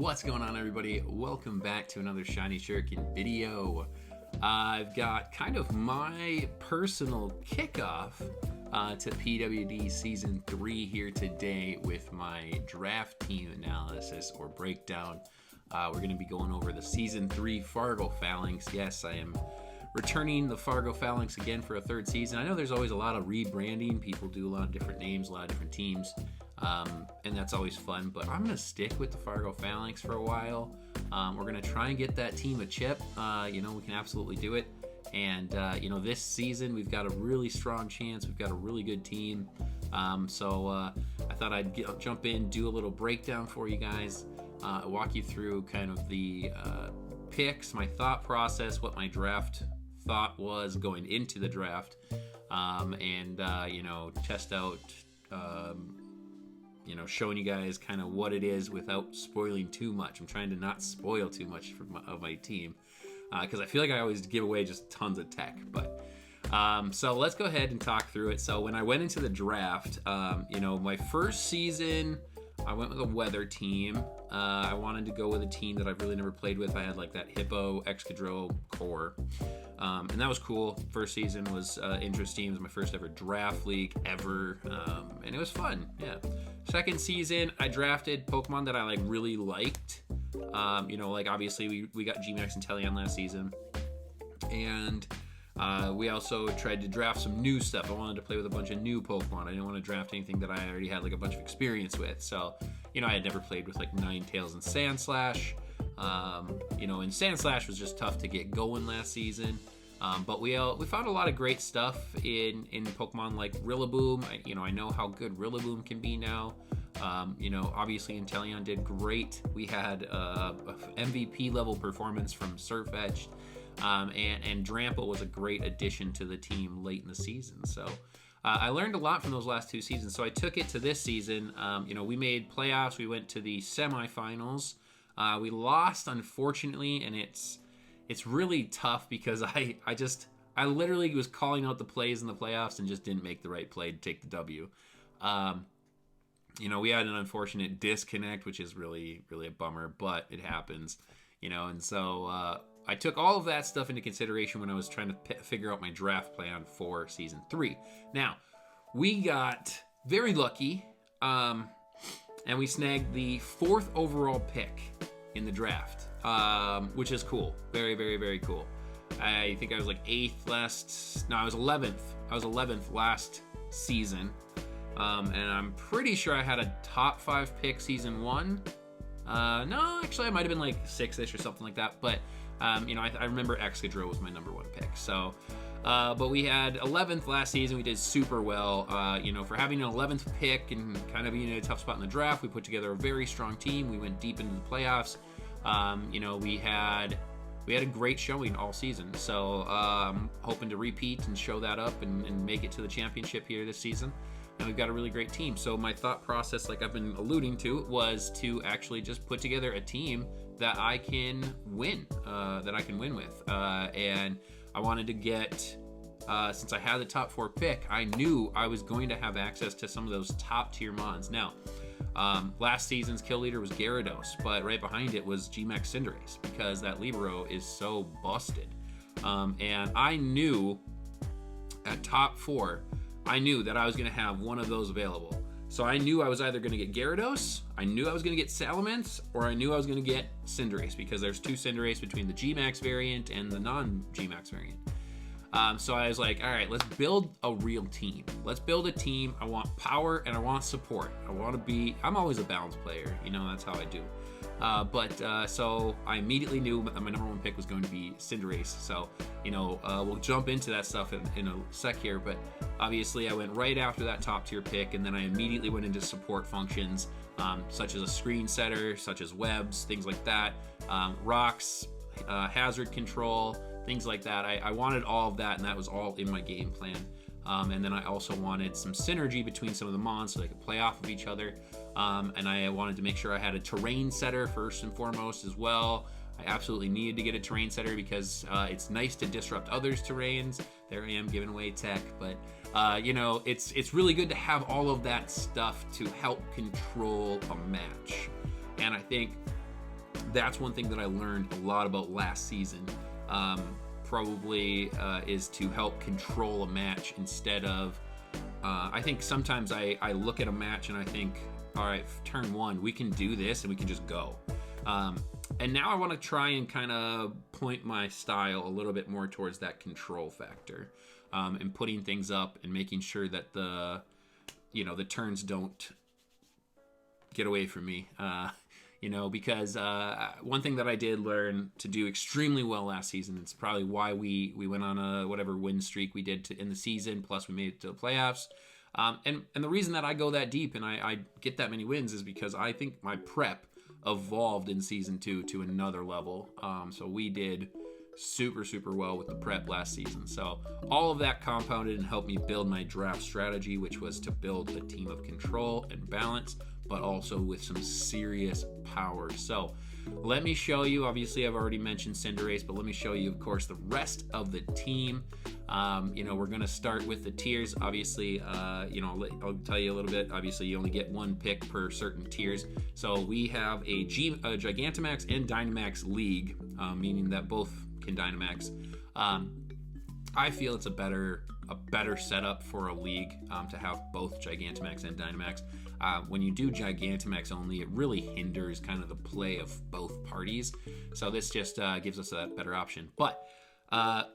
What's going on, everybody? Welcome back to another Shiny Shuriken video. I've got kind of my personal kickoff to PWD Season 3 here today with my draft team analysis or breakdown. We're going to be going over the Season 3 Fargo Falinks. Yes, I am returning the Fargo Falinks again for a third season. I know there's always a lot of rebranding. People do a lot of different names, a lot of different teams. And that's always fun, but I'm going to stick with the Fargo Falinks for a while. We're going to try and get that team a chip. We can absolutely do it. And, this season we've got a really strong chance. We've got a really good team. So I thought I'd jump in, do a little breakdown for you guys, walk you through kind of the picks, my thought process, what my draft thought was going into the draft, and test out showing you guys kind of what it is without spoiling too much. I'm trying to not spoil too much of my team because I feel like I always give away just tons of tech. But so let's go ahead and talk through it. So when I went into the draft, my first season, I went with a weather team. I wanted to go with a team that I've really never played with. I had like that Hippo, Excadrill core. And that was cool. First season was interesting. It was my first ever draft league ever. And it was fun. Yeah. Second season, I drafted Pokemon that I really liked. Obviously we got G-Max and Teleon last season. And we also tried to draft some new stuff. I wanted to play with a bunch of new Pokemon. I didn't want to draft anything that I already had a bunch of experience with. So, I had never played with Ninetales and Sandslash. And Sandslash was just tough to get going last season. But we found a lot of great stuff in Pokemon like Rillaboom. I know how good Rillaboom can be now. Obviously Inteleon did great. We had a MVP level performance from Surfetch'd. And Drampa was a great addition to the team late in the season. So I learned a lot from those last two seasons. So I took it to this season. We made playoffs. We went to the semifinals. We lost, unfortunately, and it's really tough because I literally was calling out the plays in the playoffs and just didn't make the right play to take the W. We had an unfortunate disconnect, which is really, really a bummer, but it happens, and so I took all of that stuff into consideration when I was trying to figure out my draft plan for Season 3. Now, we got very lucky, and we snagged the 4th overall pick in the draft, which is cool. Very, very, very cool. I think I was 8th I was 11th. I was 11th last season, and I'm pretty sure I had a top 5 pick Season 1. No, actually I might have been 6-ish or something like that, but I remember Excadrill was my number 1 pick. So, but we had 11th last season. We did super well. For having an 11th pick and kind of being in a tough spot in the draft, we put together a very strong team. We went deep into the playoffs. We had a great showing all season. So, hoping to repeat and show that up and make it to the championship here this season. And we've got a really great team. So my thought process, like I've been alluding to, was to actually just put together a team that I can win, with. And I wanted to get, since I had the top 4 pick, I knew I was going to have access to some of those top tier mons. Now, last season's kill leader was Gyarados, but right behind it was G-Max Cinderace because that Libero is so busted. And I knew at top 4, I knew that I was going to have one of those available. So I knew I was either going to get Gyarados, I knew I was going to get Salamence, or I knew I was going to get Cinderace because there's 2 Cinderace between the G-Max variant and the non-G-Max variant. So I was like, all right, let's build a real team. Let's build a team. I want power and I want support. I'm always a balanced player. That's how I do. So I immediately knew my number 1 pick was going to be Cinderace. So, we'll jump into that stuff in a sec here, but obviously I went right after that top tier pick, and then I immediately went into support functions, such as a screen setter, such as webs, things like that, rocks, hazard control, things like that. I wanted all of that, and that was all in my game plan. And then I also wanted some synergy between some of the mons so they could play off of each other. And I wanted to make sure I had a terrain setter first and foremost as well. I absolutely needed to get a terrain setter because it's nice to disrupt others' terrains. There I am giving away tech, but it's really good to have all of that stuff to help control a match. And I think that's one thing that I learned a lot about last season. Probably is to help control a match instead of, I think sometimes I look at a match and I think, all right, turn one, we can do this and we can just go. And now I want to try and kind of point my style a little bit more towards that control factor, and putting things up and making sure that the turns don't get away from me. Because one thing that I did learn to do extremely well last season, it's probably why we went on a whatever win streak we did in the season, plus we made it to the playoffs. And the reason that I go that deep and I get that many wins is because I think my prep evolved in season 2 to another level. So we did super, super well with the prep last season. So all of that compounded and helped me build my draft strategy, which was to build a team of control and balance, but also with some serious power. So let me show you, obviously I've already mentioned Cinderace, but let me show you, of course, the rest of the team. We're going to start with the tiers. Obviously, I'll tell you a little bit. Obviously, you only get one pick per certain tiers. So we have a Gigantamax and Dynamax League, meaning that both can Dynamax. I feel it's a better setup for a league to have both Gigantamax and Dynamax. When you do Gigantamax only, it really hinders kind of the play of both parties. So this just gives us a better option. But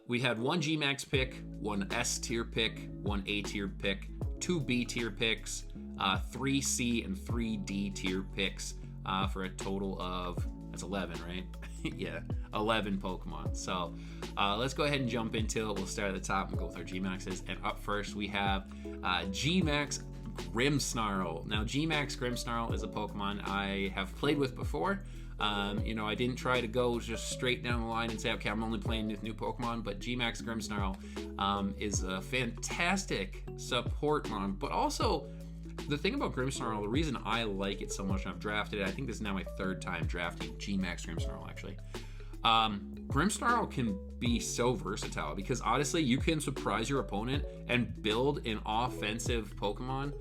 we had one G-Max pick, one S tier pick, one A tier pick, 2 B tier picks, 3 C and 3 D tier picks for a total of, that's 11, right? Yeah, 11 Pokemon. So let's go ahead and jump into it. We'll start at the top and go with our G-Maxes. And up first we have G-Max Grimmsnarl. Now, G-Max Grimmsnarl is a Pokemon I have played with before. I didn't try to go just straight down the line and say, okay, I'm only playing with new Pokemon, but G-Max Grimmsnarl is a fantastic support mon. But also, the thing about Grimmsnarl, the reason I like it so much and I've drafted it, I think this is now my 3rd time drafting G-Max Grimmsnarl, actually. Grimmsnarl can be so versatile because honestly, you can surprise your opponent and build an offensive Pokemon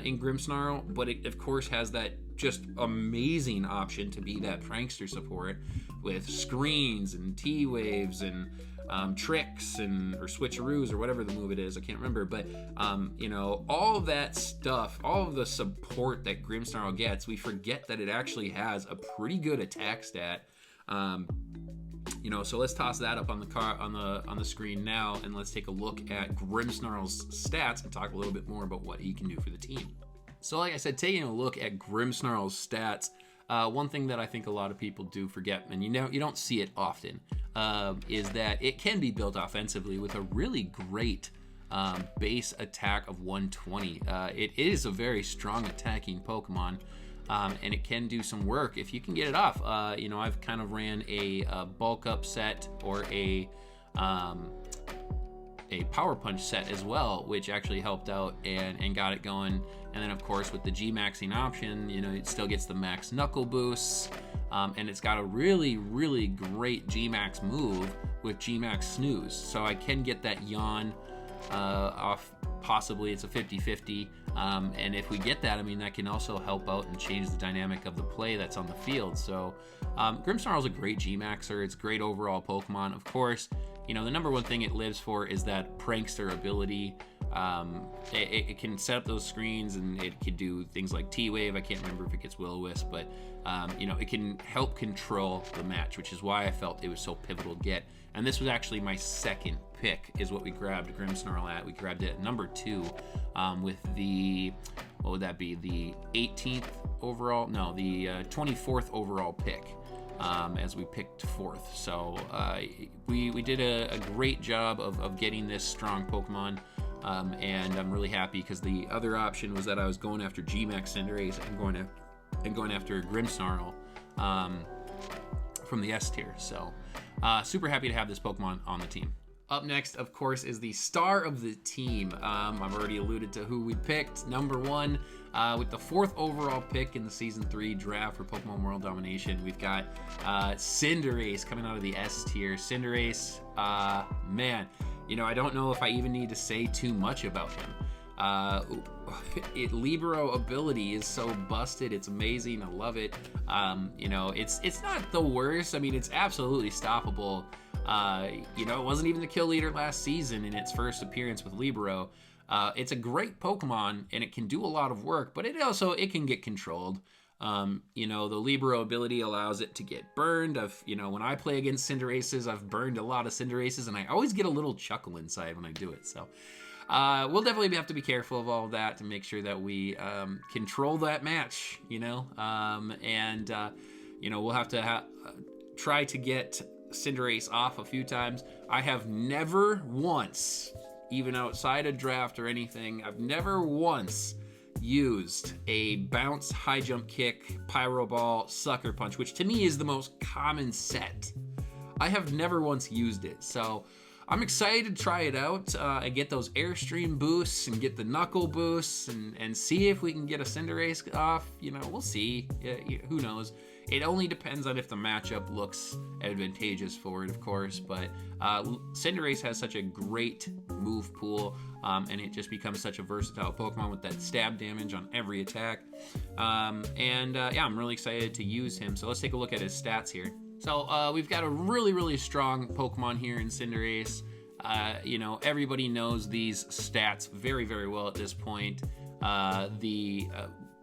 in Grimmsnarl, but it of course has that just amazing option to be that prankster support with screens and T-Waves and tricks or switcheroos or whatever the move it is, I can't remember, but all of that stuff, all of the support that Grimmsnarl gets, we forget that it actually has a pretty good attack stat. So let's toss that up on the screen now, and let's take a look at Grimmsnarl's stats and talk a little bit more about what he can do for the team. So like I said, taking a look at Grimmsnarl's stats, one thing that I think a lot of people do forget, and you don't see it often, is that it can be built offensively with a really great base attack of 120. It is a very strong attacking Pokemon. And it can do some work if you can get it off. I've kind of ran a bulk up set or a power punch set as well, which actually helped out and got it going. And then of course with the G-Maxing option, it still gets the max knuckle boosts, and it's got a really, really great G-Max move with G-Max snooze. So I can get that yawn off. Possibly it's a 50-50, and if we get that, that can also help out and change the dynamic of the play that's on the field. So Grimmsnarl is a great G-Maxer. It's a great overall Pokemon. Of course, the number one thing it lives for is that prankster ability. It can set up those screens, and it can do things like T-Wave. I can't remember if it gets Will-O-Wisp, but it can help control the match, which is why I felt it was so pivotal to get. And this was actually my 2nd pick, is what we grabbed Grimmsnarl at. We grabbed it at number 2 with the, what would that be, the 18th overall? No, the 24th overall pick, as we picked 4th. So we did a great job of getting this strong Pokemon. And I'm really happy because the other option was that I was going after G-Max Cinderace and going after Grimmsnarl from the S tier. So super happy to have this Pokemon on the team. Up next, of course, is the star of the team. I've already alluded to who we picked. Number 1, with the 4th overall pick in the Season 3 draft for Pokemon World Domination, we've got Cinderace coming out of the S tier. Cinderace, man, I don't know if I even need to say too much about him. Libero ability is so busted. It's amazing. I love it. It's not the worst. I mean, it's absolutely stoppable. It wasn't even the kill leader last season in its first appearance with Libero. It's a great Pokemon, and it can do a lot of work, but it can get controlled. The Libero ability allows it to get burned. When I play against Cinderaces, I've burned a lot of Cinderaces, and I always get a little chuckle inside when I do it. So we'll definitely have to be careful of all of that to make sure that we control that match, we'll have to try to get Cinderace off a few times. I have never once, even outside a draft or anything, I've never once used a bounce, high jump kick, pyro ball, sucker punch, which to me is the most common set. I have never once used it, so I'm excited to try it out and get those airstream boosts and get the knuckle boosts and see if we can get a Cinderace off. We'll see. Who knows? It only depends on if the matchup looks advantageous for it, of course, but Cinderace has such a great move pool, and it just becomes such a versatile Pokemon with that stab damage on every attack. I'm really excited to use him. So let's take a look at his stats here. So we've got a really, really strong Pokemon here in Cinderace. Everybody knows these stats very, very well at this point. The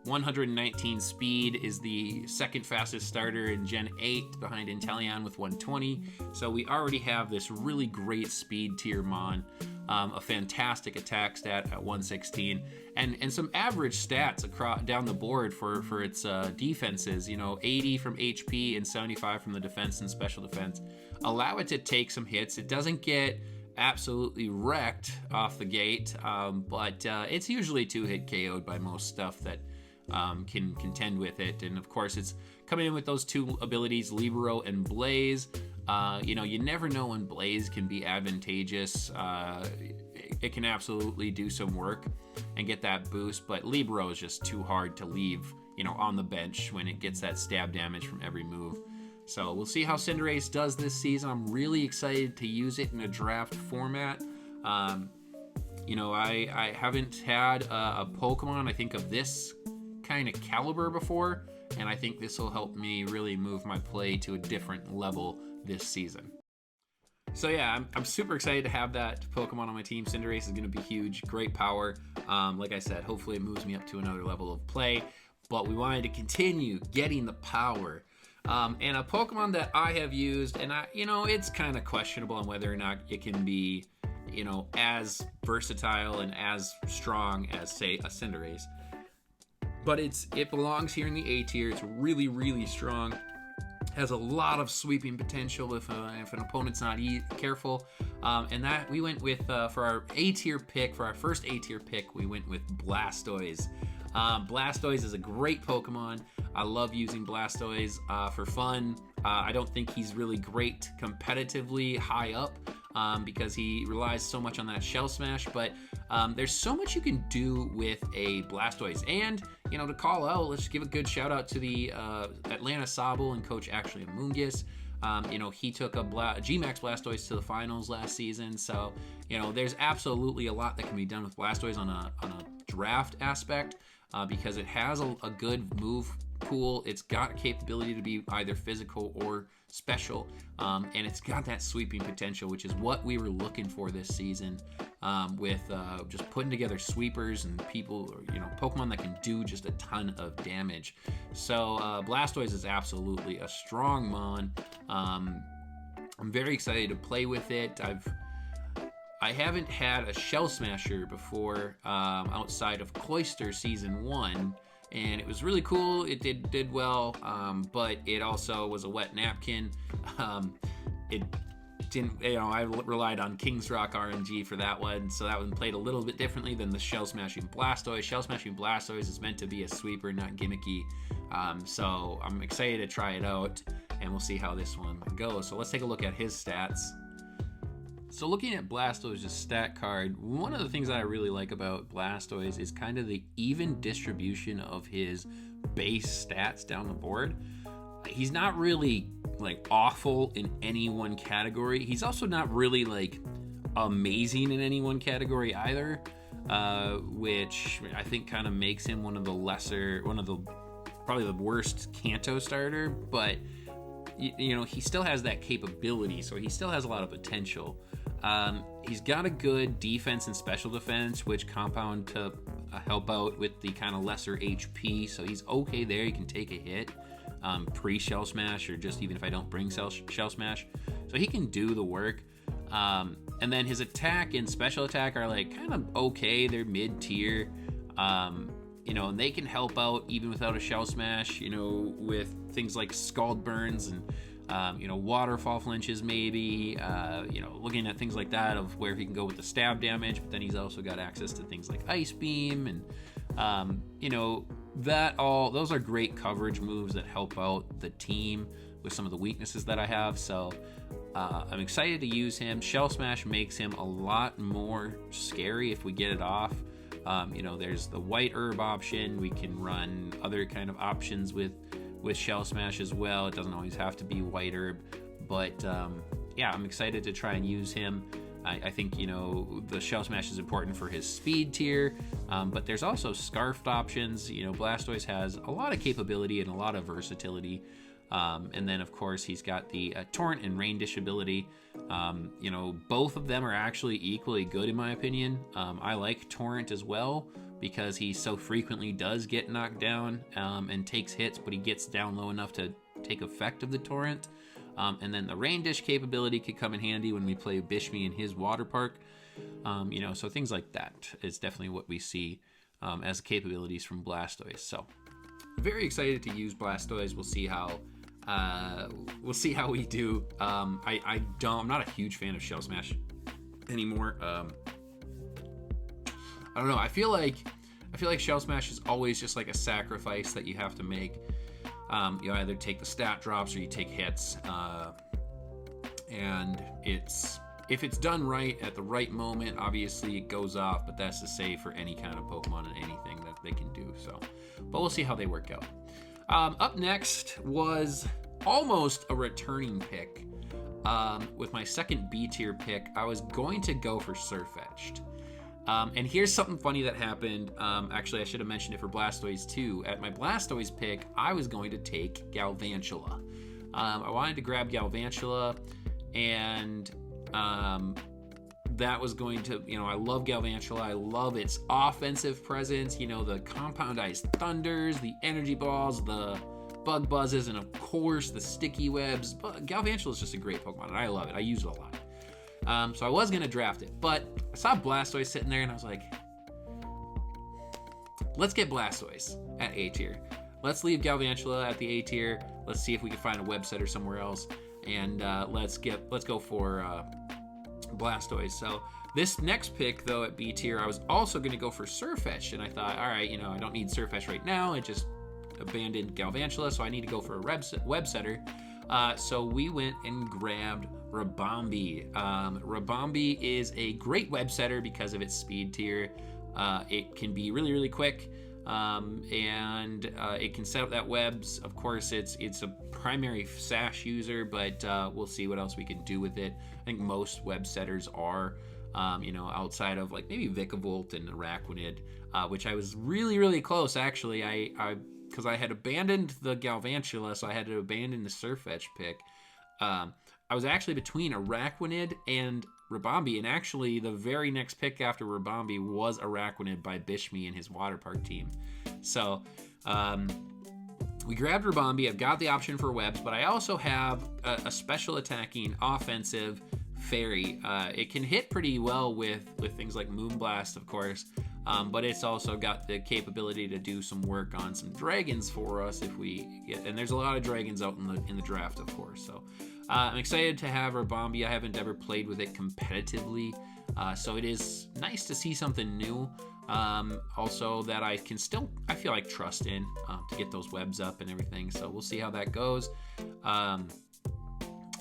119 speed is the second fastest starter in Gen 8 behind Inteleon with 120. So we already have this really great speed tier Mon, a fantastic attack stat at 116, and some average stats down the board for its defenses. 80 from HP and 75 from the defense and special defense. Allow it to take some hits. It doesn't get absolutely wrecked off the gate, but it's usually 2-hit KO'd by most stuff that can contend with it. And of course, it's coming in with those two abilities, Libero and Blaze. You never know when Blaze can be advantageous. It can absolutely do some work and get that boost, but Libero is just too hard to leave, on the bench when it gets that stab damage from every move. So we'll see how Cinderace does this season. I'm really excited to use it in a draft format. I haven't had a Pokemon, I think, of this kind of caliber before, and I think this will help me really move my play to a different level this season. So yeah, I'm super excited to have that Pokemon on my team. Cinderace is going to be huge, great power. Like I said, hopefully it moves me up to another level of play, but we wanted to continue getting the power. And a Pokemon that I have used, and it's kind of questionable on whether or not it can be, as versatile and as strong as, say, a Cinderace. But it belongs here in the A tier. It's really, really strong. Has a lot of sweeping potential if an opponent's not careful. And that we went with, for our A tier pick, for our first A tier pick, we went with Blastoise. Blastoise is a great Pokemon. I love using Blastoise for fun. I don't think he's really great competitively high up because he relies so much on that Shell Smash, but there's so much you can do with a Blastoise. And, to call out, let's give a good shout out to the Atlanta Sable and Coach Ashley Mungus. He took a G-Max Blastoise to the finals last season. So, there's absolutely a lot that can be done with Blastoise on a draft aspect because it has a good move pool. It's got capability to be either physical or special, and it's got that sweeping potential, which is what we were looking for this season with just putting together sweepers and Pokemon that can do just a ton of damage. So Blastoise is absolutely a strong Mon. I'm very excited to play with it. I haven't had a Shell Smasher before outside of Cloyster Season 1, and it was really cool. It did well, but it also was a wet napkin. It didn't, I relied on King's Rock RNG for that one, so that one played a little bit differently than the Shell Smashing Blastoise. Shell Smashing Blastoise is meant to be a sweeper, not gimmicky. So I'm excited to try it out, and we'll see how this one goes. So let's take a look at his stats. So looking at Blastoise's stat card, one of the things that I really like about Blastoise is kind of the even distribution of his base stats down the board. He's not really awful in any one category. He's also not really amazing in any one category either, which I think kind of makes him probably the worst Kanto starter, but he still has that capability, so he still has a lot of potential. He's got a good defense and special defense, which compound to help out with the kind of lesser HP, so he's okay there. He can take a hit pre-Shell Smash, or just even if I don't bring Shell Smash, so he can do the work. And then his attack and special attack are like kind of okay. They're mid-tier, and they can help out even without a Shell Smash, with things like Scald Burns and waterfall flinches maybe, looking at things like that of where he can go with the stab damage, but then he's also got access to things like Ice Beam and those are great coverage moves that help out the team with some of the weaknesses that I have. So I'm excited to use him. Shell Smash makes him a lot more scary if we get it off. There's the white herb option. We can run other kind of options with Shell Smash as well. It doesn't always have to be white herb, but I'm excited to try and use him. I think the Shell Smash is important for his speed tier, but there's also scarfed options. Blastoise has a lot of capability and a lot of versatility, and then of course he's got the Torrent and Rain Dish ability. Both of them are actually equally good in my opinion. I like Torrent as well, because he so frequently does get knocked down and takes hits, but he gets down low enough to take effect of the Torrent. And then the Rain Dish capability could come in handy when we play Bishmi in his water park. So things like that is definitely what we see as capabilities from Blastoise. So very excited to use Blastoise. We'll see how we do. I'm not a huge fan of Shell Smash anymore. I don't know. I feel like Shell Smash is always just like a sacrifice that you have to make. You either take the stat drops or you take hits, and if it's done right at the right moment, obviously it goes off. But that's to say for any kind of Pokemon and anything that they can do. So, but we'll see how they work out. Up next was almost a returning pick. With my second B tier pick, I was going to go for Sirfetch'd. And here's something funny that happened. Actually, I should have mentioned it for Blastoise too. At my Blastoise pick, I was going to take Galvantula. I wanted to grab Galvantula, and that was going to, I love Galvantula. I love its offensive presence, the compoundized thunders, the energy balls, the bug buzzes, and of course the sticky webs. But Galvantula is just a great Pokemon, and I love it. I use it a lot. So I was going to draft it, but I saw Blastoise sitting there, and I was like, let's get Blastoise at A tier. Let's leave Galvantula at the A tier. Let's see if we can find a web setter somewhere else, and let's go for Blastoise. So this next pick, though, at B tier, I was also going to go for Sirfetch'd, and I thought, all right, I don't need Sirfetch'd right now. I just abandoned Galvantula, so I need to go for a web setter. So we went and grabbed Ribombee. Ribombee is a great web setter because of its speed tier. It can be really, really quick, and it can set up that webs. Of course, it's a primary sash user, but we'll see what else we can do with it. I think most web setters are, outside of like maybe Vikavolt and Araquanid, which I was really, really close actually. Because I had abandoned the Galvantula, so I had to abandon the Sirfetch'd pick. I was actually between Araquanid and Ribombee, and actually the very next pick after Ribombee was Araquanid by Bishmi and his water park team. So we grabbed Ribombee. I've got the option for webs, but I also have a special attacking offensive fairy. It can hit pretty well with things like Moonblast, of course, but it's also got the capability to do some work on some dragons for us if we get, and there's a lot of dragons out in the draft, of course. So I'm excited to have Ribombee. I haven't ever played with it competitively, so it is nice to see something new. Also that I can still, I feel like, trust in to get those webs up and everything. So we'll see how that goes.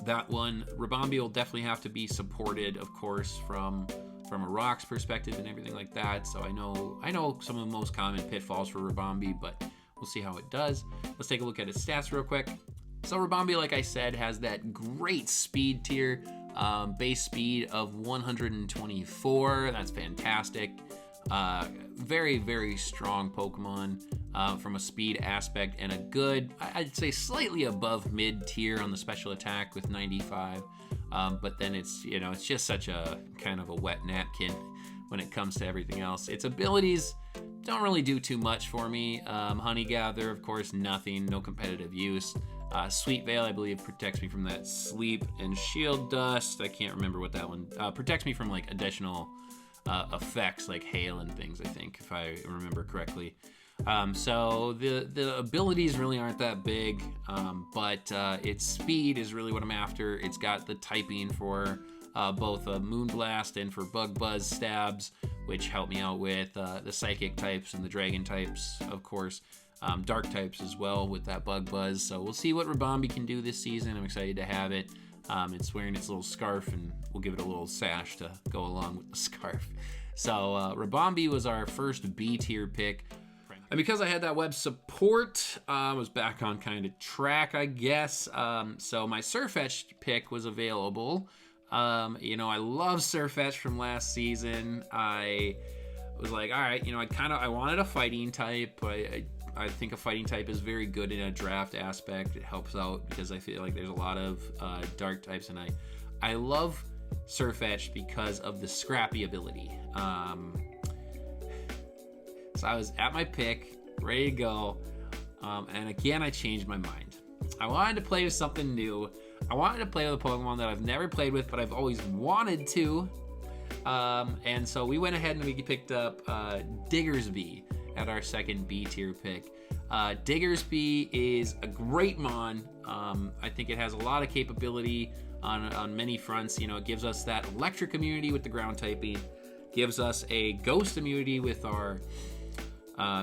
That one, Ribombee will definitely have to be supported, of course, from a rocks perspective and everything like that. So I know some of the most common pitfalls for Ribombee, but we'll see how it does. Let's take a look at its stats real quick. So Ribombee, like I said, has that great speed tier, Base speed of 124. That's fantastic. Very, very strong Pokemon from a speed aspect, and a good, I'd say slightly above mid-tier on the special attack with 95. But then it's, you know, it's just such a kind of a wet napkin when it comes to everything else. Its abilities don't really do too much for me. Honey Gather, of course, nothing, no competitive use. Sweet Veil, I believe, protects me from that sleep and shield dust. I can't remember what that one protects me from, like additional effects like hail and things, I think, if I remember correctly. So the abilities really aren't that big, but its speed is really what I'm after. It's got the typing for both Moonblast and for Bug Buzz stabs, which help me out with the Psychic types and the Dragon types, of course. Dark types as well with that Bug Buzz. So we'll see what Ribombee can do this season. I'm excited to have it. It's wearing its little scarf, and we'll give it a little sash to go along with the scarf. So Ribombee was our first B tier pick. And because I had that web support, I was back on kind of track, I guess. So my Surfetch pick was available. You know, I love Surfetch from last season. I was like, all right, you know, I wanted a fighting type. I think a fighting type is very good in a draft aspect. It helps out because I feel like there's a lot of dark types, and I love Surfetch because of the scrappy ability. So I was at my pick, ready to go, and again I changed my mind. I wanted to play with something new. I wanted to play with a Pokemon that I've never played with, but I've always wanted to. And so we went ahead and we picked up Diggersby at our second B tier pick. Diggersby is a great Mon. I think it has a lot of capability on many fronts. You know, it gives us that electric immunity with the ground typing, gives us a ghost immunity with our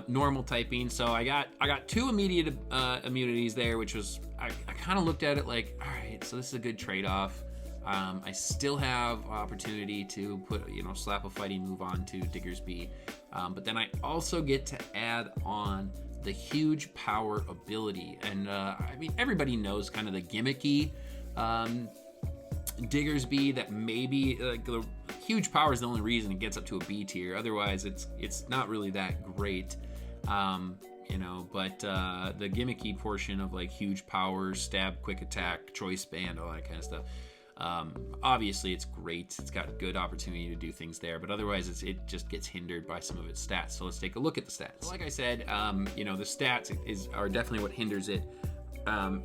normal typing. So I got two immediate immunities there, which was, I kind of looked at it like, all right, so this is a good trade-off. I still have opportunity to put, you know, slap a fighting move on to Diggersby. But then I also get to add on the huge power ability. And I mean, everybody knows kind of the gimmicky Diggersby, that maybe the huge power is the only reason it gets up to a B tier. Otherwise, it's not really that great. You know, but the gimmicky portion of like huge power, stab, quick attack, choice band, all that kind of stuff. Obviously it's great. It's got good opportunity to do things there, but otherwise it just gets hindered by some of its stats. So let's take a look at the stats. Like I said, you know, the stats are definitely what hinders it.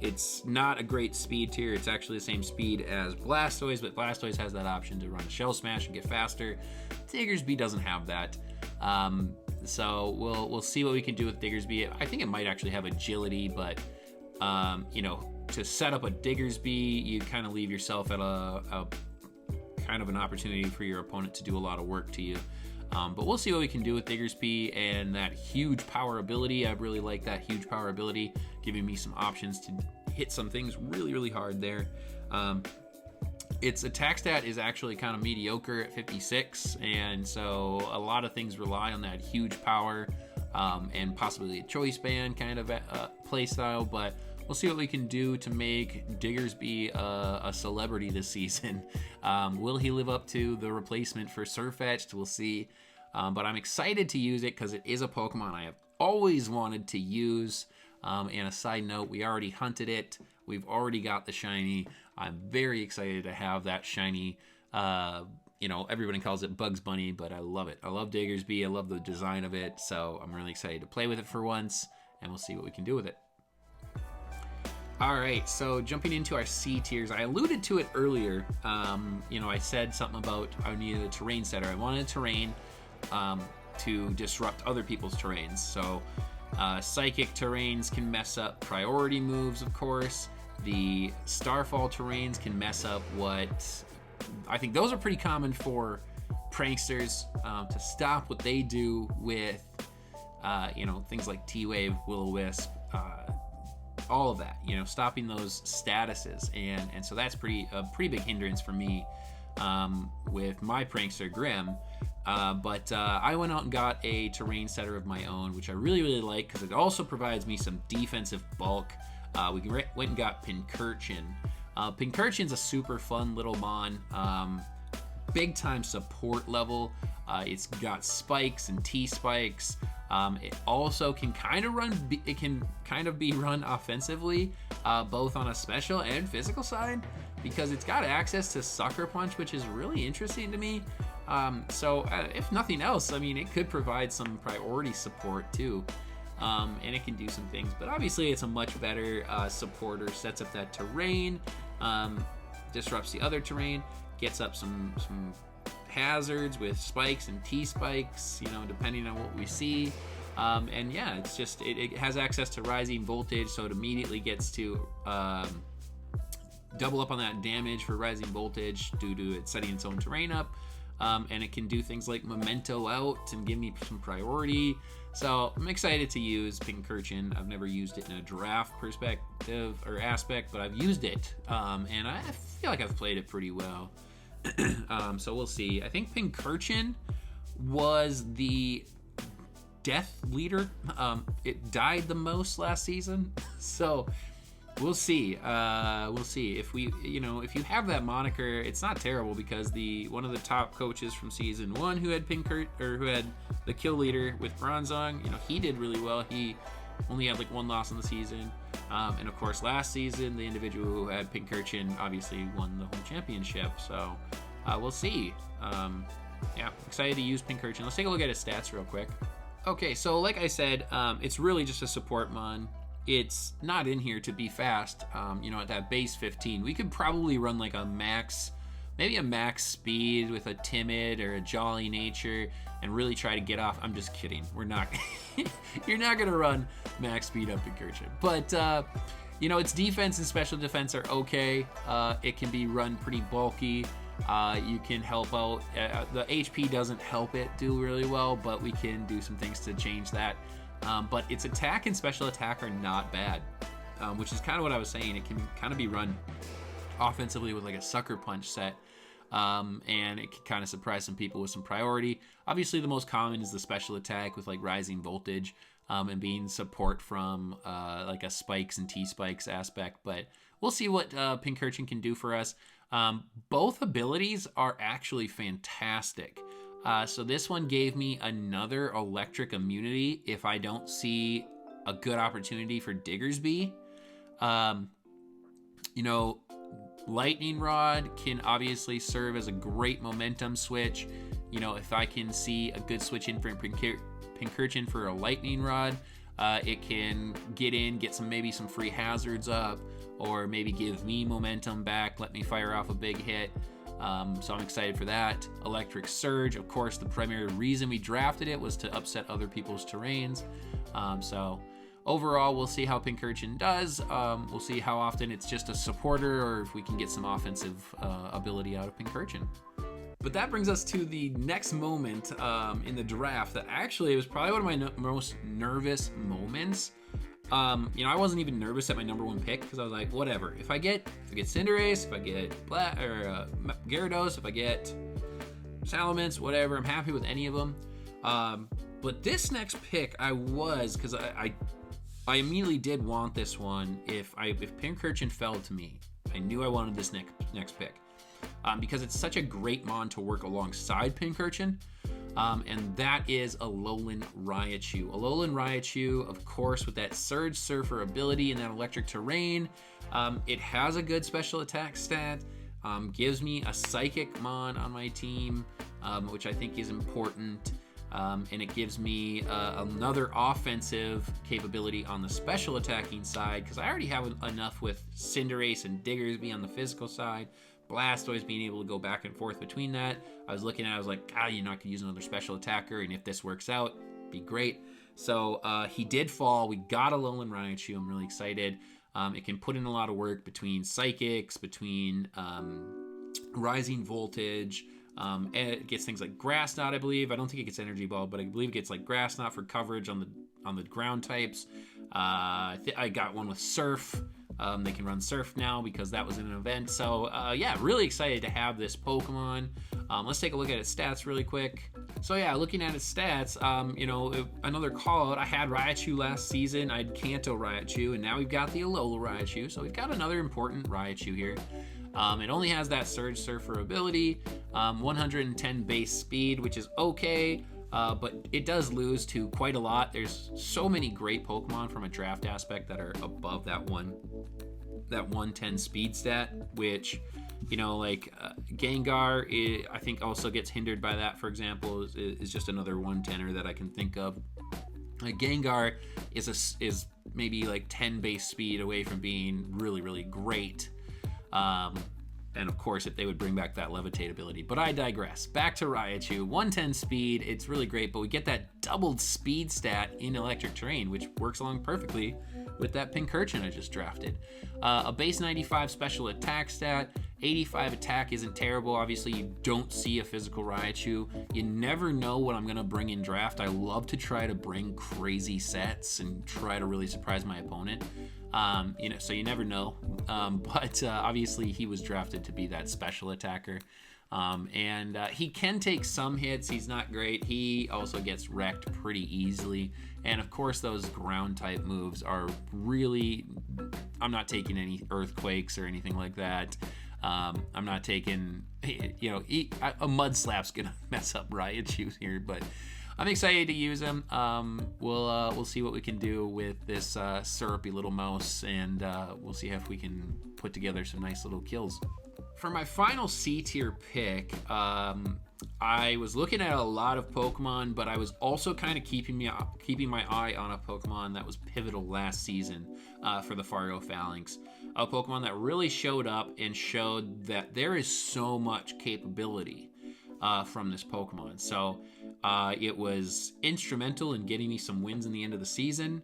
It's not a great speed tier. It's actually the same speed as Blastoise, but Blastoise has that option to run a Shell Smash and get faster. Diggersby doesn't have that. So we'll see what we can do with Diggersby. I think it might actually have agility, but you know, to set up a Diggersby, you kind of leave yourself at a kind of an opportunity for your opponent to do a lot of work to you. But we'll see what we can do with Diggersby and that huge power ability. I really like that huge power ability, giving me some options to hit some things really, really hard there. Its attack stat is actually kind of mediocre at 56, and so a lot of things rely on that huge power and possibly a choice band kind of play style, but we'll see what we can do to make Diggersby a celebrity this season. Will he live up to the replacement for Surfetched? We'll see. But I'm excited to use it because it is a Pokemon I have always wanted to use. And a side note, we already hunted it. We've already got the shiny. I'm very excited to have that shiny. You know, everybody calls it Bugs Bunny, but I love it. I love Diggersby. I love the design of it. So I'm really excited to play with it for once, and we'll see what we can do with it. All right, so jumping into our C tiers, I alluded to it earlier. You know, I said something about I needed a terrain setter. I wanted a terrain to disrupt other people's terrains. So psychic terrains can mess up priority moves, of course. The Starfall terrains can mess up what I think those are pretty common for pranksters to stop what they do with, you know, things like T-Wave, Will-O-Wisp, all of that, you know, stopping those statuses, and so that's a pretty big hindrance for me with my prankster Grim. But I went out and got a terrain setter of my own, which I really like because it also provides me some defensive bulk. We went and got Pincurchin, Pincurchin's a super fun little mon. Big time support level. It's got spikes and T-spikes. It also can kind of be run offensively, both on a special and physical side, because it's got access to Sucker Punch, which is really interesting to me. So if nothing else, I mean, it could provide some priority support too. And it can do some things, but obviously it's a much better supporter. Sets up that terrain, disrupts the other terrain, gets up some hazards with spikes and T-spikes, depending on what we see. And yeah, it's just, it has access to rising voltage, so it immediately gets to double up on that damage for rising voltage due to it setting its own terrain up. And it can do things like memento out and give me some priority. So I'm excited to use Pincurchin. I've never used it in a draft perspective or aspect, but I've used it. And I feel like I've played it pretty well. So we'll see. I think Pincurchin was the death leader. It died the most last season. So we'll see. We'll see if if you have that moniker, it's not terrible, because one of the top coaches from season 1 who had who had the kill leader with Bronzong, he did really well. He only had like 1 loss in the season. And of course, last season, the individual who had Pincurchin obviously won the whole championship. So we'll see. Yeah, excited to use Pincurchin. Let's take a look at his stats real quick. Okay, so like I said, it's really just a support mon. It's not in here to be fast. At that base 15, we could probably run like maybe a max speed with a timid or a jolly nature and really try to get off. I'm just kidding. We're not. You're not gonna run max speed up Pincurchin, but its defense and special defense are okay. It can be run pretty bulky. You can help out. The HP doesn't help it do really well, but we can do some things to change that. But its attack and special attack are not bad, which is kind of what I was saying. It can kind of be run offensively with like a Sucker Punch set, and it can kind of surprise some people with some priority. Obviously, the most common is the special attack with like rising voltage, and being support from like a spikes and T-spikes aspect. But we'll see what Pincurchin can do for us. Both abilities are actually fantastic. So this one gave me another electric immunity if I don't see a good opportunity for Diggersby. Lightning Rod can obviously serve as a great momentum switch. If I can see a good switch in for Pincurchin for a Lightning Rod, it can get maybe some free hazards up, or maybe give me momentum back, let me fire off a big hit. So I'm excited for that. Electric Surge, of course, the primary reason we drafted it was to upset other people's terrains. So overall, we'll see how Pincurchin does. We'll see how often it's just a supporter, or if we can get some offensive ability out of Pincurchin. But that brings us to the next moment in the draft that actually was probably one of my most nervous moments. I wasn't even nervous at my number 1 pick, because I was like, whatever. If I get Cinderace, if I get Gyarados, if I get Salamence, whatever, I'm happy with any of them. But this next pick, because I immediately did want this one. If Pincurchin fell to me, I knew I wanted this next pick, because it's such a great mon to work alongside Pincurchin. And that is Alolan Raichu. Alolan Raichu, of course, with that Surge Surfer ability and that electric terrain. It has a good special attack stat. Gives me a Psychic mon on my team, which I think is important. And it gives me another offensive capability on the special attacking side, because I already have enough with Cinderace and Diggersby on the physical side. Blastoise being able to go back and forth between that. I was looking at it, I was like, you're not going to use another special attacker, and if this works out, be great. So he did fall. We got Alolan Raichu. I'm really excited. It can put in a lot of work between Psychics, between Rising Voltage. It gets things like Grass Knot, I believe. I don't think it gets Energy Ball, but I believe it gets like Grass Knot for coverage on the ground types. I got one with Surf. They can run Surf now because that was in an event. So yeah, really excited to have this Pokemon. Let's take a look at its stats really quick. So yeah, looking at his stats, another call out. I had Raichu last season. I had Kanto Raichu, and now we've got the Alola Raichu. So we've got another important Raichu here. It only has that Surge Surfer ability, 110 base speed, which is okay. But it does lose to quite a lot. There's so many great Pokemon from a draft aspect that are above that 110 speed stat, which, Gengar, I think also gets hindered by that, for example, is just another 110er that I can think of. Gengar is maybe like 10 base speed away from being really, really great. And of course, if they would bring back that levitate ability. But I digress. Back to Raichu. 110 speed, it's really great, but we get that doubled speed stat in electric terrain, which works along perfectly with that Pincurchin I just drafted. A base 95 special attack stat. 85 attack isn't terrible. Obviously, you don't see a physical Raichu. You never know what I'm going to bring in draft. I love to try to bring crazy sets and try to really surprise my opponent. So you never know. But obviously, he was drafted to be that special attacker. And he can take some hits. He's not great. He also gets wrecked pretty easily. And of course, those ground type moves are really... I'm not taking any earthquakes or anything like that. I'm not taking... a mud slap's going to mess up Raichu here, but... I'm excited to use him. We'll see what we can do with this syrupy little mouse, and we'll see if we can put together some nice little kills. For my final C tier pick, I was looking at a lot of Pokemon, but I was also kind of keeping my eye on a Pokemon that was pivotal last season for the Fargo Falinks. A Pokemon that really showed up and showed that there is so much capability from this Pokemon. So it was instrumental in getting me some wins in the end of the season.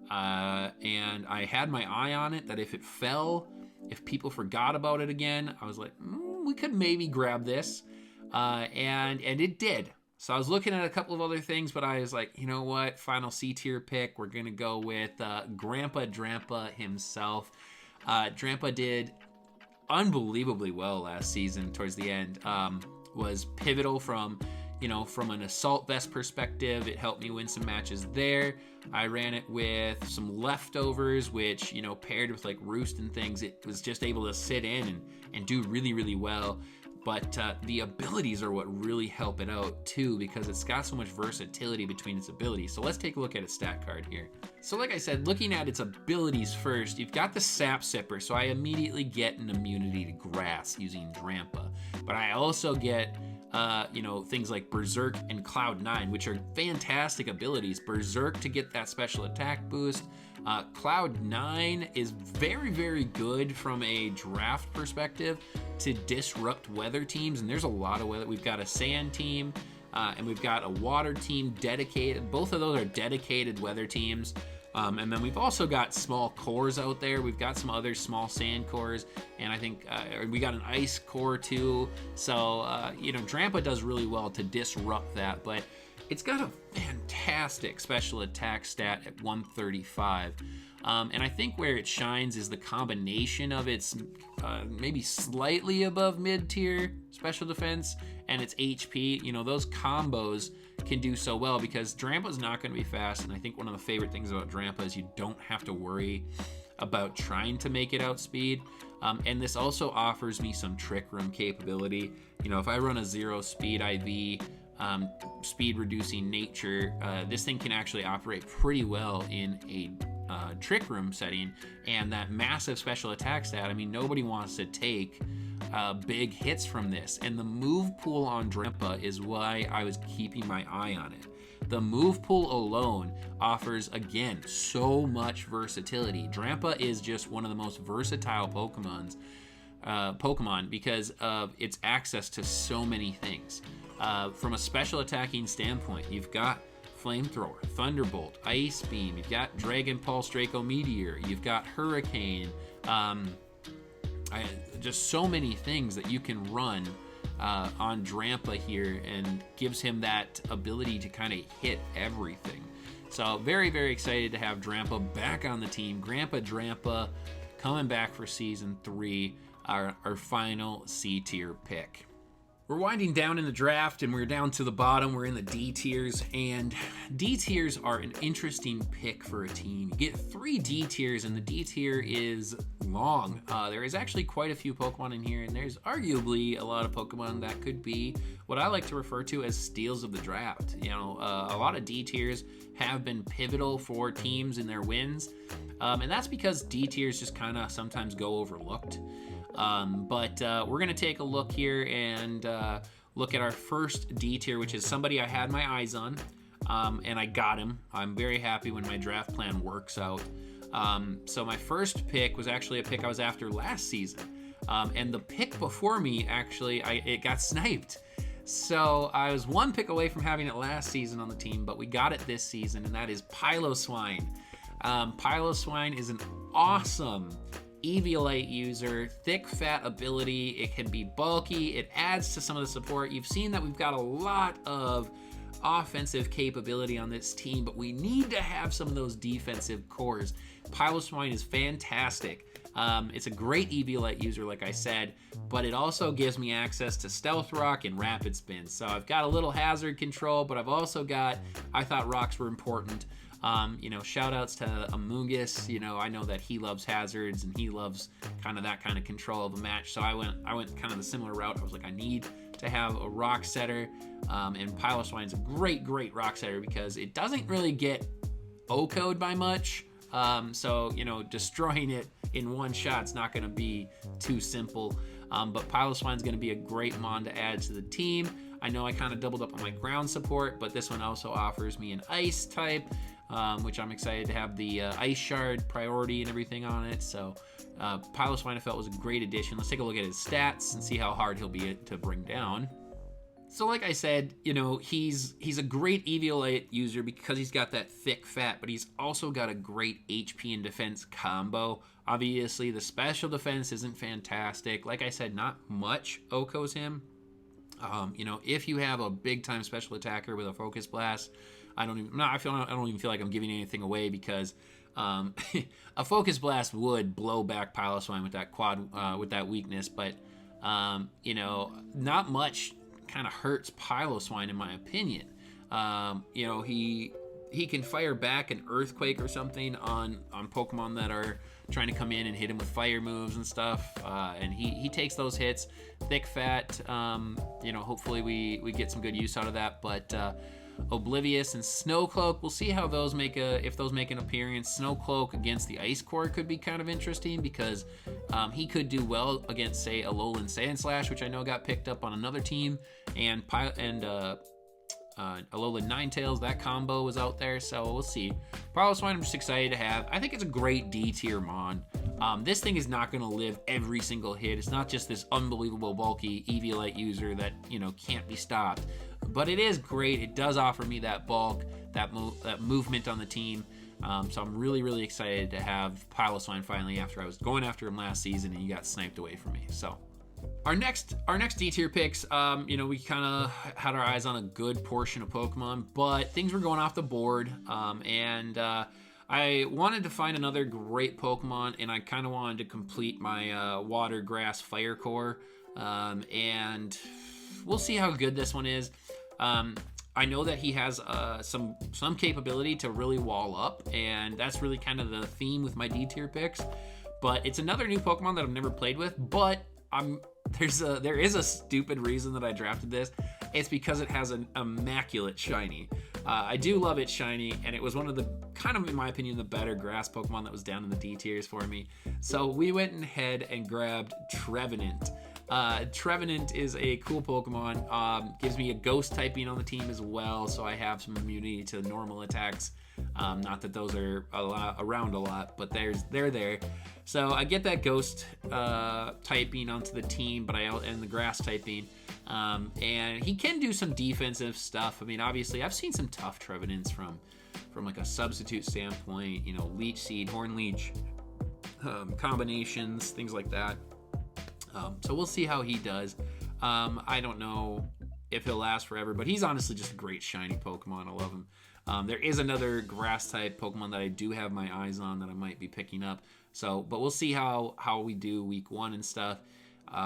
And I had my eye on it that if it fell, if people forgot about it again, I was like, we could maybe grab this. And it did. So I was looking at a couple of other things, but I was like, you know what? Final C tier pick. We're going to go with Grandpa Drampa himself. Drampa did unbelievably well last season towards the end. Was pivotal from an assault vest perspective. It helped me win some matches there. I ran it with some leftovers, which, paired with like Roost and things, it was just able to sit in and do really, really well. But the abilities are what really help it out too, because it's got so much versatility between its abilities. So let's take a look at its stat card here. So like I said, looking at its abilities first, you've got the Sap Sipper, so I immediately get an immunity to grass using Drampa. But I also get things like Berserk and Cloud9, which are fantastic abilities. Berserk to get that special attack boost. Cloud9 is very, very good from a draft perspective to disrupt weather teams, and there's a lot of weather. We've got a sand team, and we've got a water team dedicated. Both of those are dedicated weather teams. And then we've also got small cores out there. We've got some other small sand cores, and I think we got an ice core too. So, Drampa does really well to disrupt that, but it's got a fantastic special attack stat at 135. And I think where it shines is the combination of its maybe slightly above mid-tier special defense and its HP. Those combos can do so well because Drampa's not going to be fast, and I think one of the favorite things about Drampa is you don't have to worry about trying to make it outspeed. And this also offers me some Trick Room capability. If I run a 0 speed IV, speed reducing nature, this thing can actually operate pretty well in a Trick Room setting, and that massive special attack stat, nobody wants to take big hits from this, and the move pool on Drampa is why I was keeping my eye on it. The move pool alone offers, again, so much versatility. Drampa is just one of the most versatile Pokemon because of its access to so many things. From a special attacking standpoint, you've got Flamethrower, Thunderbolt, Ice Beam, you've got Dragon Pulse, Draco Meteor, you've got Hurricane, just so many things that you can run on Drampa here, and gives him that ability to kind of hit everything. So very, very excited to have Drampa back on the team. Grandpa Drampa coming back for Season 3, our final C-tier pick. We're winding down in the draft, and we're down to the bottom. We're in the D tiers, and D tiers are an interesting pick for a team. You get 3 D tiers, and the D tier is long. There is actually quite a few Pokemon in here, and there's arguably a lot of Pokemon that could be what I like to refer to as steals of the draft. You know, a lot of D tiers have been pivotal for teams in their wins, and that's because D tiers just kind of sometimes go overlooked. But we're going to take a look here and look at our first D tier, which is somebody I had my eyes on, and I got him. I'm very happy when my draft plan works out. So my first pick was actually a pick I was after last season, and the pick before me, actually, it got sniped. So I was 1 pick away from having it last season on the team, but we got it this season, and that is Piloswine. Piloswine is an awesome Eviolite user, thick fat ability. It can be bulky. It adds to some of the support. You've seen that we've got a lot of offensive capability on this team, but we need to have some of those defensive cores. Piloswine is fantastic. It's a great Eviolite user, like I said, but it also gives me access to Stealth Rock and Rapid Spin. So I've got a little hazard control, but I've also got, I thought rocks were important. You know, shout outs to Amoonguss. You know, I know that he loves hazards and he loves kind of that kind of control of a match. So I went kind of the similar route. I was like, I need to have a rock setter. And Piloswine's a great rock setter because it doesn't really get OHKO'd by much. So, you know, destroying it in one shot's not going to be too simple. But Piloswine's going to be a great mon to add to the team. I know I kind of doubled up on my ground support, but this one also offers me an ice type, which I'm excited to have the ice shard priority and everything on it. So Piloswine I felt was a great addition. Let's take a look at his stats and see how hard he'll be to bring down. So like I said, you know, he's a great Eviolite user because he's got that thick fat, but he's also got a great HP and defense combo. Obviously, the special defense isn't fantastic. Like I said, not much OHKOs him. You know, if you have a big time special attacker with a Focus Blast, I don't even feel like I'm giving anything away because a Focus Blast would blow back Piloswine with that with that weakness, but you know, not much kind of hurts Piloswine in my opinion. You know, he can fire back an Earthquake or something on Pokemon that are trying to come in and hit him with fire moves and stuff, and he takes those hits. Thick fat, you know, hopefully we get some good use out of that, but Oblivious and Snowcloak, we'll see how those if those make an appearance. Snowcloak against the Ice Core could be kind of interesting because he could do well against, say, Alolan Sandslash, which I know got picked up on another team, and Alolan Ninetales, that combo was out there, so we'll see. Piloswine I'm just excited to have. I think it's a great D tier mon. This thing is not going to live every single hit. It's not just this unbelievable bulky Eviolite user that, you know, can't be stopped. But it is great. It does offer me that bulk, that movement on the team. So I'm really excited to have Piloswine finally after I was going after him last season and he got sniped away from me. So our next D tier picks, you know, we kind of had our eyes on a good portion of Pokemon, but things were going off the board. And I wanted to find another great Pokemon, and I kind of wanted to complete my Water, Grass, Fire core. And we'll see how good this one is. I know that he has some capability to really wall up, and that's really kind of the theme with my D tier picks. But it's another new Pokemon that I've never played with, but there is a stupid reason that I drafted this. It's because it has an immaculate shiny. I do love it shiny, and it was one of the, kind of in my opinion, the better grass Pokemon that was down in the D tiers for me. So we went ahead and grabbed Trevenant. Trevenant is a cool Pokemon. Gives me a ghost typing on the team as well, so I have some immunity to normal attacks. Not that those are around a lot, but they're there. So I get that ghost typing onto the team, and the grass typing. And he can do some defensive stuff. I mean, obviously, I've seen some tough Trevenants from like a substitute standpoint. You know, Leech Seed, Horn Leech, combinations, things like that. So we'll see how he does. I don't know if he'll last forever, but he's honestly just a great shiny Pokemon. I love him. There is another grass type Pokemon that I do have my eyes on that I might be picking up. So, but we'll see how we do week 1 and stuff.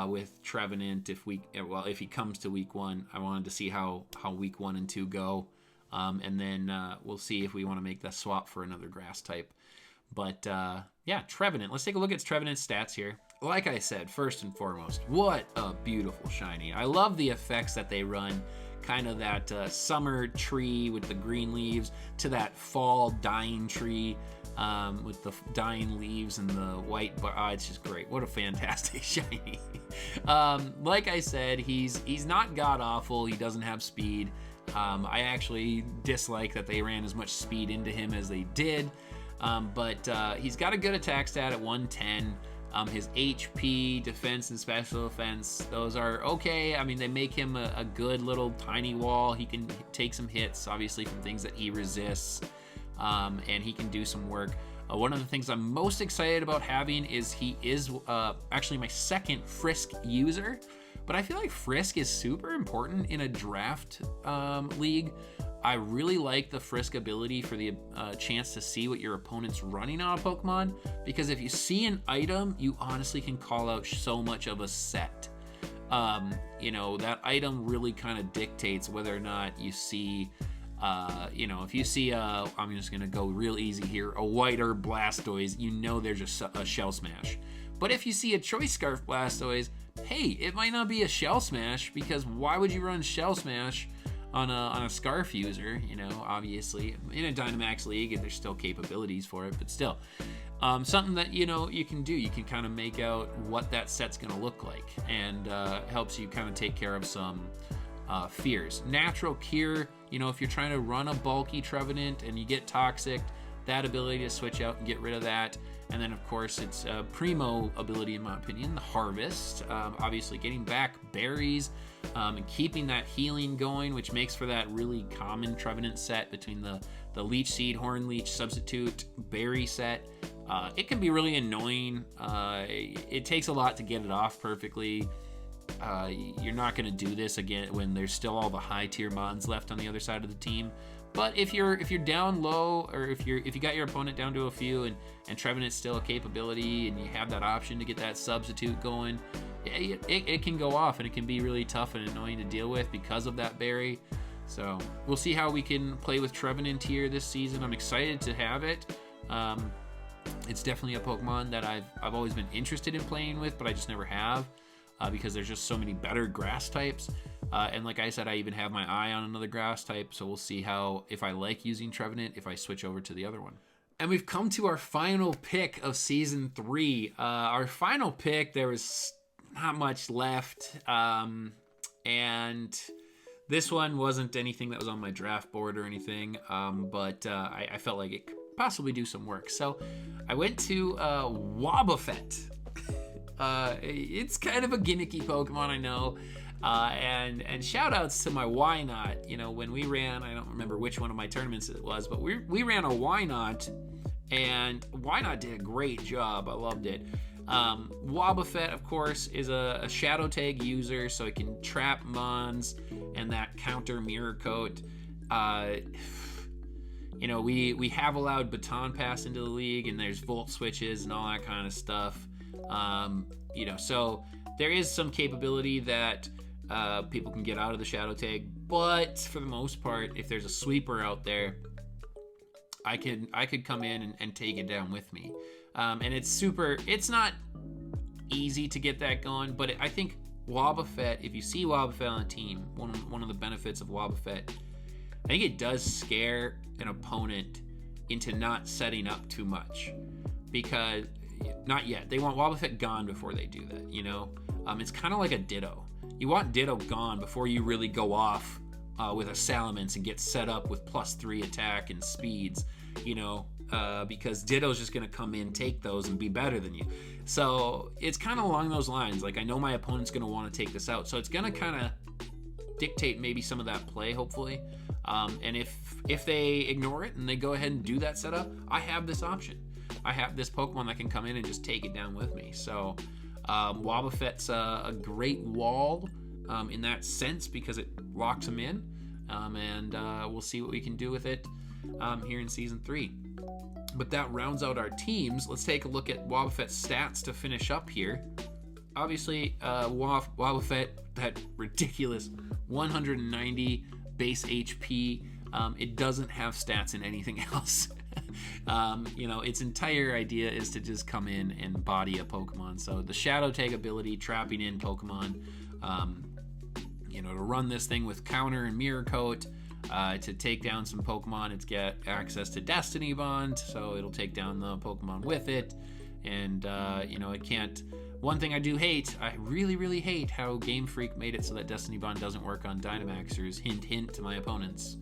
with Trevenant if he comes to week 1. I wanted to see how week 1 and 2 go. And then we'll see if we want to make the swap for another grass type. But yeah, Trevenant. Let's take a look at Trevenant's stats here. Like I said, first and foremost, what a beautiful shiny. I love the effects that they run. Kind of that summer tree with the green leaves to that fall dying tree with the dying leaves and the white. It's just great. What a fantastic shiny. Like I said, he's not god-awful. He doesn't have speed. I actually dislike that they ran as much speed into him as they did. But he's got a good attack stat at 110. His HP, defense, and special defense, those are okay. I mean, they make him a good little tiny wall. He can take some hits, obviously, from things that he resists, and he can do some work. One of the things I'm most excited about having is he is actually my second Frisk user, but I feel like Frisk is super important in a draft league. I really like the Frisk ability for the chance to see what your opponent's running on a Pokemon, because if you see an item, you honestly can call out so much of a set. That item really kind of dictates whether or not you see, if you see I'm just going to go real easy here, a whiter Blastoise, there's a Shell Smash. But if you see a Choice Scarf Blastoise, hey, it might not be a Shell Smash, because why would you run Shell Smash on a Scarf user? Obviously in a Dynamax League there's still capabilities for it, but still something that you can do. You can kind of make out what that set's going to look like, and helps you kind of take care of some fears. Natural Cure, if you're trying to run a bulky Trevenant and you get Toxic, that ability to switch out and get rid of that. And then, of course, it's a primo ability, in my opinion, the Harvest. Obviously, getting back berries and keeping that healing going, which makes for that really common Trevenant set between the Leech Seed, Horn Leech, Substitute, Berry set. It can be really annoying. It takes a lot to get it off perfectly. You're not going to do this again when there's still all the high-tier mons left on the other side of the team. But if you're down low, or if you got your opponent down to a few and Trevenant's still a capability and you have that option to get that substitute going, it can go off, and it can be really tough and annoying to deal with because of that berry. So we'll see how we can play with Trevenant here this season. I'm excited to have it. It's definitely a Pokemon that I've always been interested in playing with, but I just never have, because there's just so many better grass types. And like I said, I even have my eye on another grass type, so we'll see if I like using Trevenant, if I switch over to the other one. And we've come to our final pick of Season 3. Our final pick, there was not much left, and this one wasn't anything that was on my draft board or anything, but I felt like it could possibly do some work. So I went to Wobbuffet. It's kind of a gimmicky Pokemon, I know. And shout outs to my Wynot. When we ran, I don't remember which one of my tournaments it was, but we ran a Wynot, and Wynot did a great job. I loved it. Wobbuffet, of course, is a Shadow Tag user, so it can trap Mons and that counter Mirror Coat. We have allowed Baton Pass into the league, and there's Volt Switches and all that kind of stuff. So there is some capability that people can get out of the Shadow Tag, but for the most part, if there's a sweeper out there, I could come in and take it down with me. And it's not easy to get that going, but I think Wobbuffet, if you see Wobbuffet on a team, one of the benefits of Wobbuffet, I think it does scare an opponent into not setting up too much, because not yet. They want Wobbuffet gone before they do that, It's kind of like a Ditto. You want Ditto gone before you really go off with a Salamence and get set up with +3 attack and speeds, because Ditto's just going to come in, take those, and be better than you. So it's kind of along those lines. Like, I know my opponent's going to want to take this out, so it's going to kind of dictate maybe some of that play, hopefully. And if they ignore it and they go ahead and do that setup, I have this option. I have this Pokemon that can come in and just take it down with me. So Wobbuffet's a great wall in that sense, because it locks them in, and we'll see what we can do with it here in Season 3. But that rounds out our teams. Let's take a look at Wobbuffet's stats to finish up here. obviously, Wobbuffet, that ridiculous 190 base HP. It doesn't have stats in anything else. Its entire idea is to just come in and body a Pokemon. So the Shadow Tag ability, trapping in Pokemon, to run this thing with Counter and Mirror Coat, to take down some Pokemon. It's get access to Destiny Bond, so it'll take down the Pokemon with it. And, it can't... One thing I do hate, I really, really hate how Game Freak made it so that Destiny Bond doesn't work on Dynamaxers. Hint, hint to my opponents.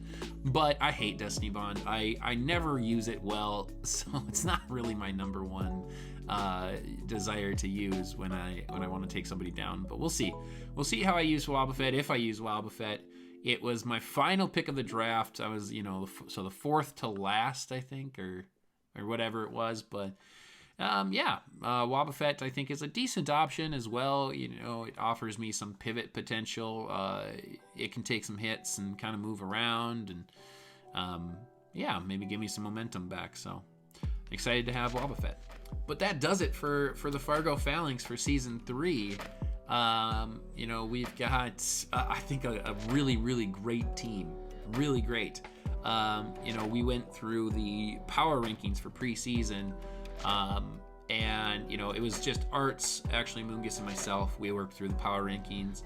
But I hate Destiny Bond. I never use it well, so it's not really my number one desire to use when I want to take somebody down. But we'll see. We'll see how I use Wobbuffet, if I use Wobbuffet. It was my final pick of the draft. I was, so the fourth to last, I think, or whatever it was, but... Wobbuffet I think is a decent option as well. It offers me some pivot potential. It can take some hits and kind of move around, and maybe give me some momentum back. So excited to have Wobbuffet. But that does it for the Fargo Falinks for Season 3. We've got I think a really, really great team. Really great. We went through the power rankings for preseason. It was just Arts, actually Moongus and myself. We worked through the power rankings,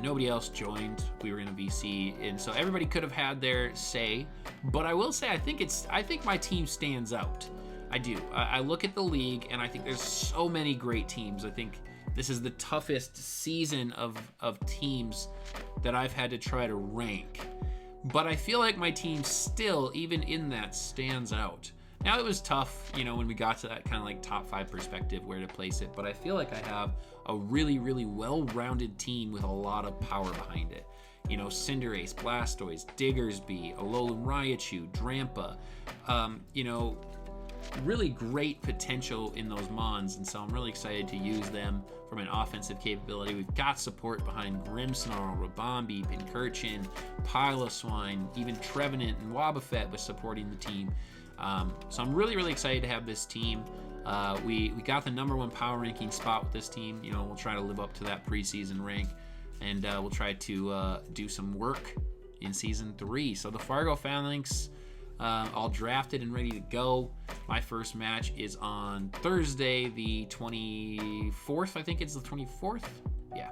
nobody else joined. We were in a VC, and so everybody could have had their say. But I will say, I think my team stands out. I do. I look at the league, and I think there's so many great teams. I think this is the toughest season of teams that I've had to try to rank. But I feel like my team still, even in that, stands out. Now, it was tough, when we got to that kind of like top 5 perspective where to place it. But I feel like I have a really, really well-rounded team with a lot of power behind it. Cinderace, Blastoise, Diggersby, Alolan Raichu, Drampa. Really great potential in those Mons. And so I'm really excited to use them from an offensive capability. We've got support behind Grimmsnarl, Rabombi, Pincurchin, Piloswine, even Trevenant and Wobbuffet was supporting the team. So I'm really, really excited to have this team. We got the number 1 power ranking spot with this team. We'll try to live up to that preseason rank, and we'll try to do some work in Season 3. So the Fargo Falinks, all drafted and ready to go. My first match is on Thursday, the 24th. I think it's the 24th. Yeah.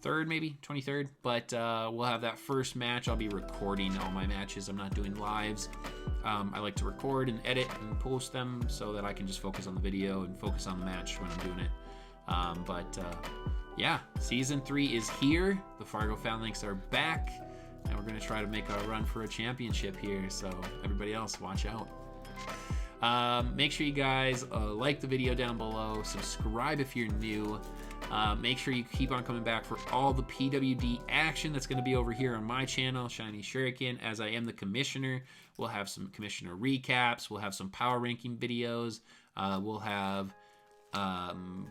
3rd, maybe 23rd. But we'll have that first match. I'll be recording all my matches. I'm not doing lives. I like to record and edit and post them so that I can just focus on the video and focus on the match when I'm doing it. Season 3 is here. The Fargo Falinks are back. And we're going to try to make a run for a championship here. So everybody else, watch out. Make sure you guys like the video down below. Subscribe if you're new. Make sure you keep on coming back for all the PWD action that's going to be over here on my channel, Shiny Shuriken. As I am the commissioner, we'll have some commissioner recaps. We'll have some power ranking videos. We'll have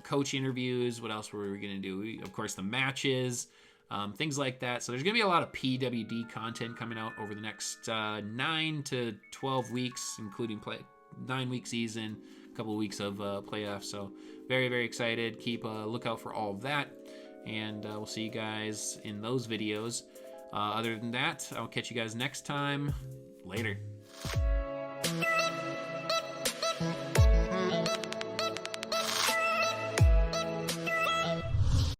coach interviews. What else were we going to do? Of course, the matches. Things like that. So there's going to be a lot of PWD content coming out over the next 9 to 12 weeks, including 9-week season, a couple of weeks of playoffs. So very, very excited. Keep a lookout for all of that. And we'll see you guys in those videos. Other than that, I'll catch you guys next time. Later.